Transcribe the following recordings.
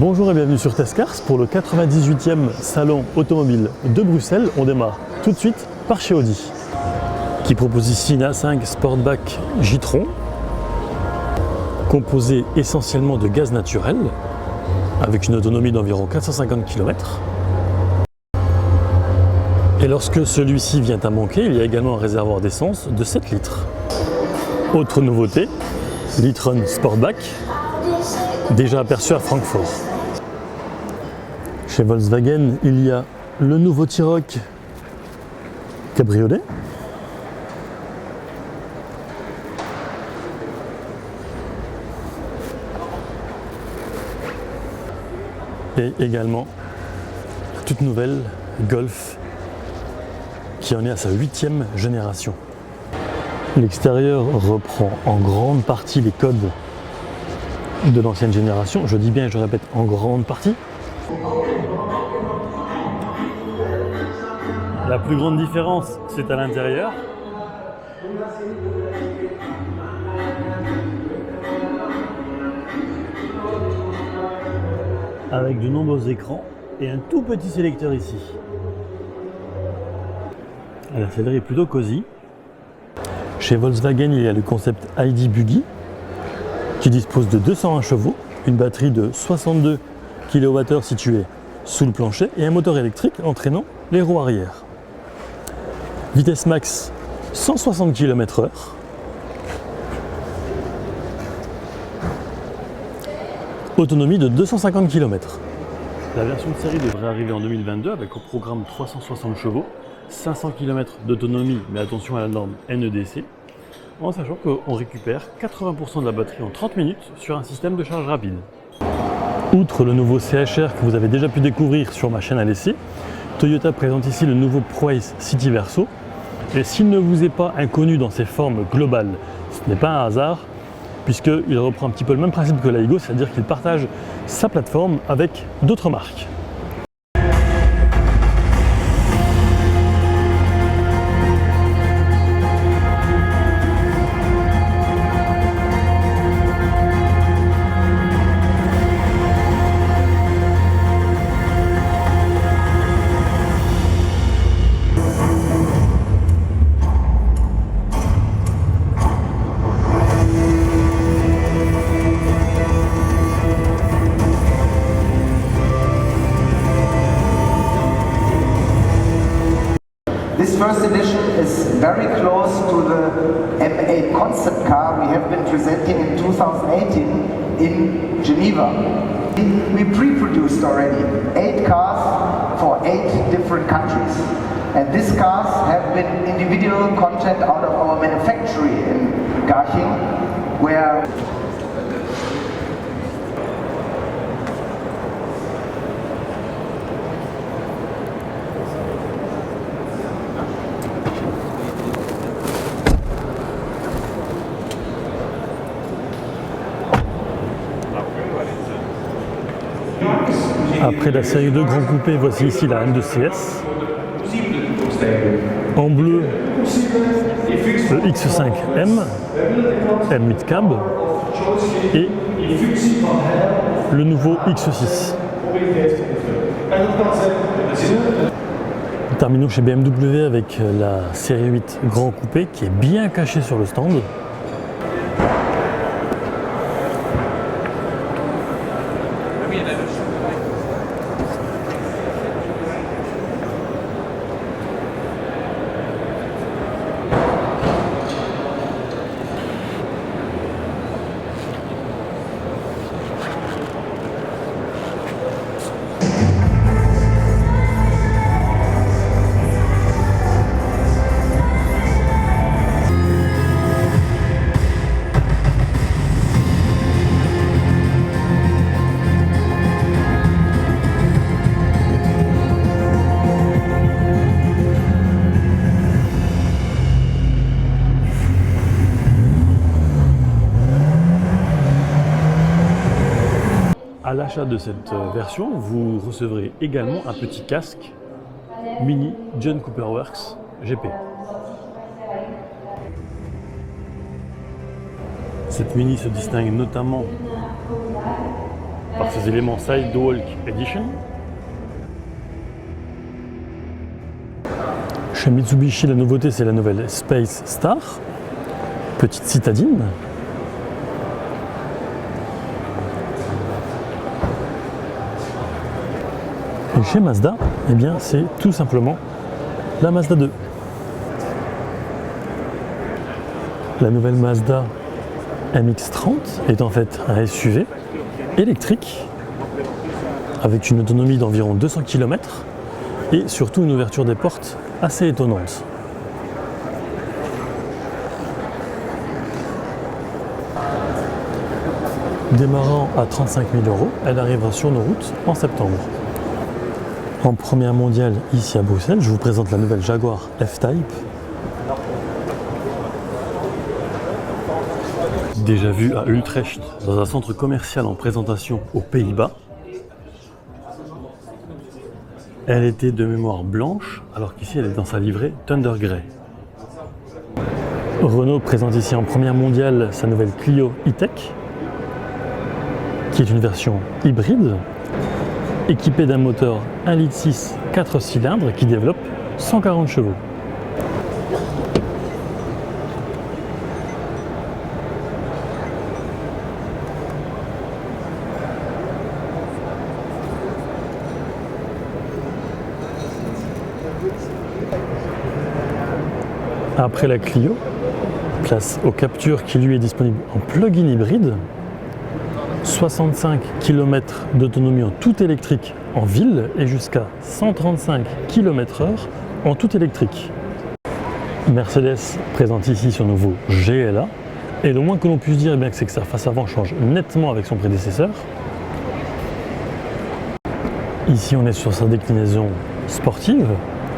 Bonjour et bienvenue sur Testcars pour le 98e salon automobile de Bruxelles. On démarre tout de suite par chez Audi, qui propose ici une A5 Sportback J-Tron, composée essentiellement de gaz naturel, avec une autonomie d'environ 450 km. Et lorsque celui-ci vient à manquer, il y a également un réservoir d'essence de 7 litres. Autre nouveauté, l'e-tron Sportback, déjà aperçu à Francfort. Chez Volkswagen, il y a le nouveau T-Roc cabriolet, et également toute nouvelle Golf qui en est à sa 8e génération. L'extérieur reprend en grande partie les codes de l'ancienne génération, je dis bien et je répète en grande partie. La plus grande différence, c'est à l'intérieur. Avec de nombreux écrans et un tout petit sélecteur ici. La sellerie est plutôt cosy. Chez Volkswagen, il y a le concept ID Buggy qui dispose de 201 chevaux, une batterie de 62 kWh située sous le plancher et un moteur électrique entraînant les roues arrière. Vitesse max 160 km/h. Autonomie de 250 km. La version de série devrait arriver en 2022 avec au programme 360 chevaux, 500 km d'autonomie, mais attention à la norme NEDC, en sachant qu'on récupère 80% de la batterie en 30 minutes sur un système de charge rapide. Outre le nouveau CHR que vous avez déjà pu découvrir sur ma chaîne à l'essai, Toyota présente ici le nouveau ProAce City Verso. Et s'il ne vous est pas inconnu dans ses formes globales, ce n'est pas un hasard, puisqu'il reprend un petit peu le même principe que l'Aigo, c'est-à-dire qu'il partage sa plateforme avec d'autres marques. This first edition is very close to the M8 concept car we have been presenting in 2018 in Geneva. We pre-produced already 8 cars for 8 different countries. And these cars have been individual content out of our manufactory in Garching, where Après la série 2 Grand Coupé, voici ici la M2CS. En bleu, le X5M, M8 Cab et le nouveau X6. Terminons chez BMW avec la série 8 Grand Coupé qui est bien cachée sur le stand. À l'achat de cette version, vous recevrez également un petit casque Mini John Cooper Works GP. Cette Mini se distingue notamment par ses éléments Sidewalk Edition. Chez Mitsubishi, la nouveauté, c'est la nouvelle Space Star, petite citadine. Et chez Mazda, eh bien, c'est tout simplement la Mazda 2. La nouvelle Mazda MX-30 est en fait un SUV électrique avec une autonomie d'environ 200 km et surtout une ouverture des portes assez étonnante. Démarrant à 35 000 €, elle arrivera sur nos routes en septembre. En première mondiale ici à Bruxelles, je vous présente la nouvelle Jaguar F-Type. Déjà vue à Utrecht dans un centre commercial en présentation aux Pays-Bas. Elle était de mémoire blanche, alors qu'ici elle est dans sa livrée Thunder Grey. Renault présente ici en première mondiale sa nouvelle Clio E-Tech, qui est une version hybride, équipée d'un moteur 1,6 litre 4 cylindres qui développe 140 chevaux. Après la Clio, place au Captur qui lui est disponible en plug-in hybride, 65 km d'autonomie en tout électrique en ville et jusqu'à 135 km/h en tout électrique. Mercedes présente ici son nouveau GLA et le moins que l'on puisse dire, c'est que sa face avant change nettement avec son prédécesseur. Ici on est sur sa déclinaison sportive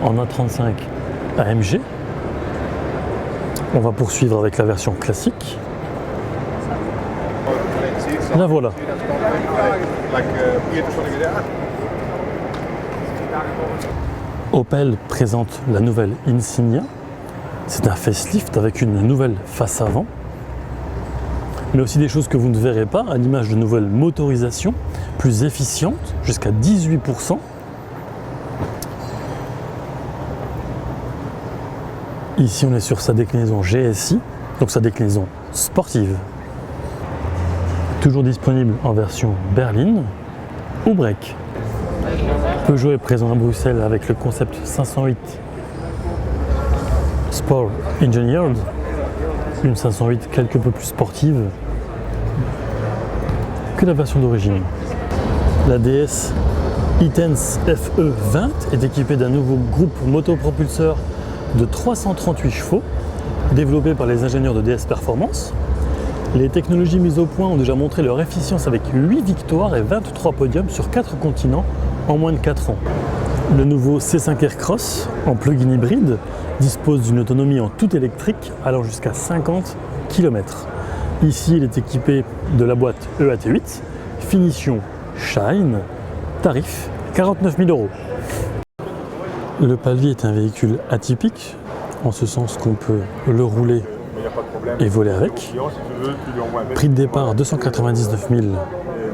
en A35 AMG. On va poursuivre avec la version classique. La voilà. Opel présente la nouvelle Insignia. C'est un facelift avec une nouvelle face avant, mais aussi des choses que vous ne verrez pas, à l'image de nouvelles motorisations plus efficientes, jusqu'à 18%. Ici, on est sur sa déclinaison GSI, donc sa déclinaison sportive. Toujours disponible en version berline ou break. Peugeot est présent à Bruxelles avec le concept 508 Sport Engineered, une 508 quelque peu plus sportive que la version d'origine. La DS E-Tense FE20 est équipée d'un nouveau groupe motopropulseur de 338 chevaux, développé par les ingénieurs de DS Performance. Les technologies mises au point ont déjà montré leur efficience avec 8 victoires et 23 podiums sur 4 continents en moins de 4 ans. Le nouveau C5 Aircross en plug-in hybride dispose d'une autonomie en tout électrique allant jusqu'à 50 km. Ici, il est équipé de la boîte EAT8, finition Shine, tarif 49 000 €. Le Palvi est un véhicule atypique, en ce sens qu'on peut le rouler et voler avec. Prix de départ 299 000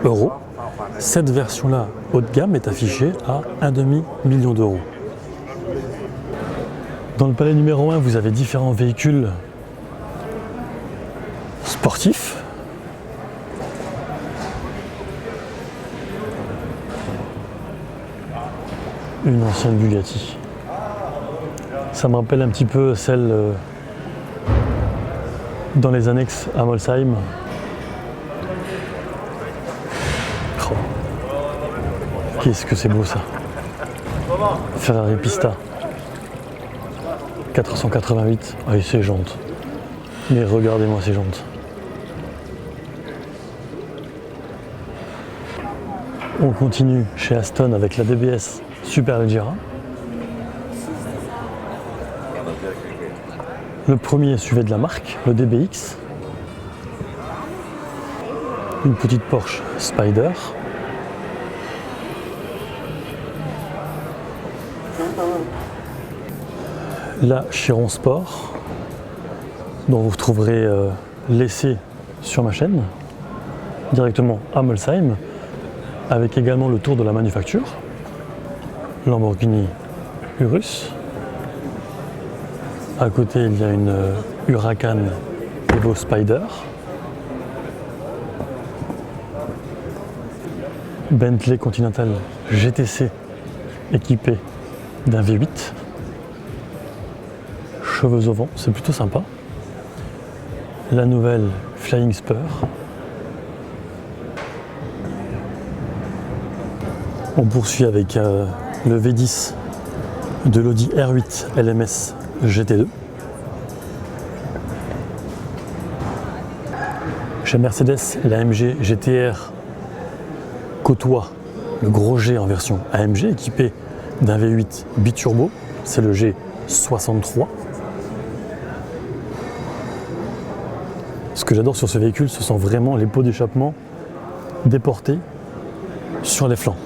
€. Cette version-là, haut de gamme, est affichée à 1,5 million d'euros. Dans le palais numéro 1, vous avez différents véhicules sportifs. Une ancienne Bugatti. Ça me rappelle un petit peu celle dans les annexes à Molsheim. Oh. Qu'est-ce que c'est beau ça. Ferrari Pista 488. Ah, et ces jantes. Mais regardez-moi ces jantes. On continue chez Aston avec la DBS Superleggera. Le premier SUV de la marque, le DBX. Une petite Porsche Spider. La Chiron Sport, dont vous trouverez l'essai sur ma chaîne, directement à Molsheim. avec également le tour de la manufacture. Lamborghini Urus. À côté, il y a une Huracan Evo Spider. Bentley Continental GTC équipé d'un V8. Cheveux au vent, c'est plutôt sympa. La nouvelle Flying Spur. On poursuit avec le V10 de l'Audi R8 LMS GT2. Chez Mercedes, la AMG GTR côtoie le gros G en version AMG équipé d'un V8 biturbo, c'est le G63. Ce que j'adore sur ce véhicule, ce sont vraiment les pots d'échappement déportés sur les flancs.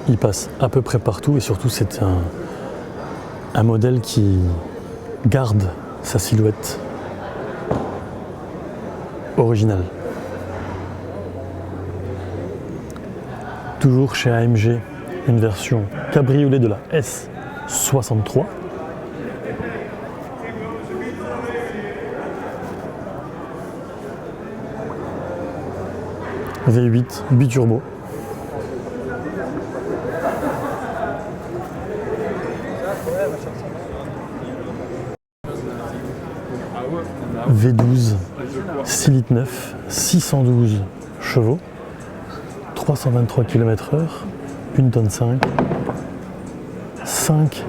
Il passe à peu près partout et surtout c'est un modèle qui garde sa silhouette originale. Toujours chez AMG, une version cabriolet de la S63. V8 biturbo. V12 6 litres 9, 612 chevaux, 323 km/h, 1 tonne 5, 5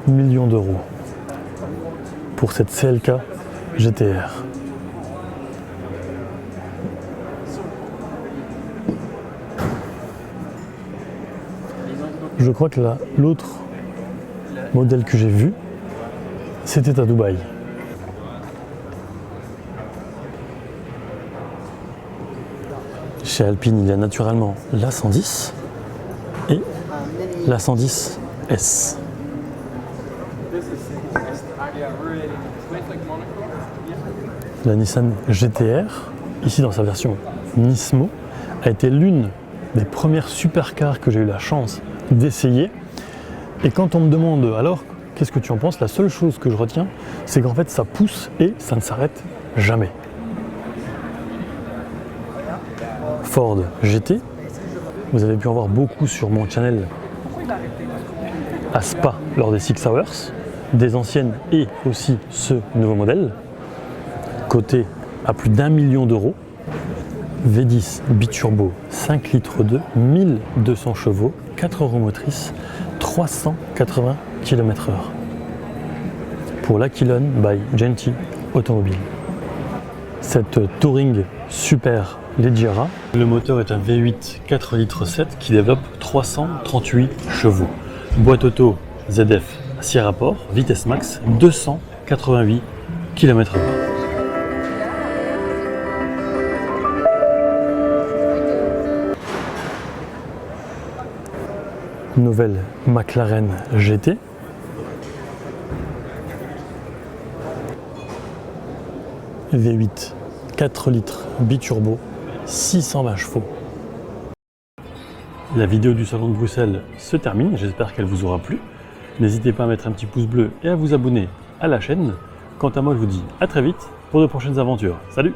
millions d'euros pour cette CLK GTR. Je crois que l'autre modèle que j'ai vu, c'était à Dubaï. Chez Alpine, il y a naturellement la 110 et la 110S. La Nissan GTR, ici dans sa version Nismo, a été l'une des premières supercars que j'ai eu la chance d'essayer. Et quand on me demande alors qu'est-ce que tu en penses, la seule chose que je retiens, c'est qu'en fait ça pousse et ça ne s'arrête jamais. Ford GT, vous avez pu en voir beaucoup sur mon channel à Spa lors des 6 Hours, des anciennes et aussi ce nouveau modèle, coté à plus d'1 million d'euros, V10 biturbo 5 litres 2, 1200 chevaux, 4 roues motrices, 380 km/h pour l'Aquilon by Genty Automobile. Cette Touring Super Leggera, le moteur est un V8 4 litres 7 qui développe 338 chevaux. Boîte auto ZF 6 rapports, vitesse max 288 km/h. Nouvelle McLaren GT. V8 4 litres biturbo, 620 chevaux. La vidéo du salon de Bruxelles se termine, j'espère qu'elle vous aura plu. N'hésitez pas à mettre un petit pouce bleu et à vous abonner à la chaîne. Quant à moi, je vous dis à très vite pour de prochaines aventures. Salut!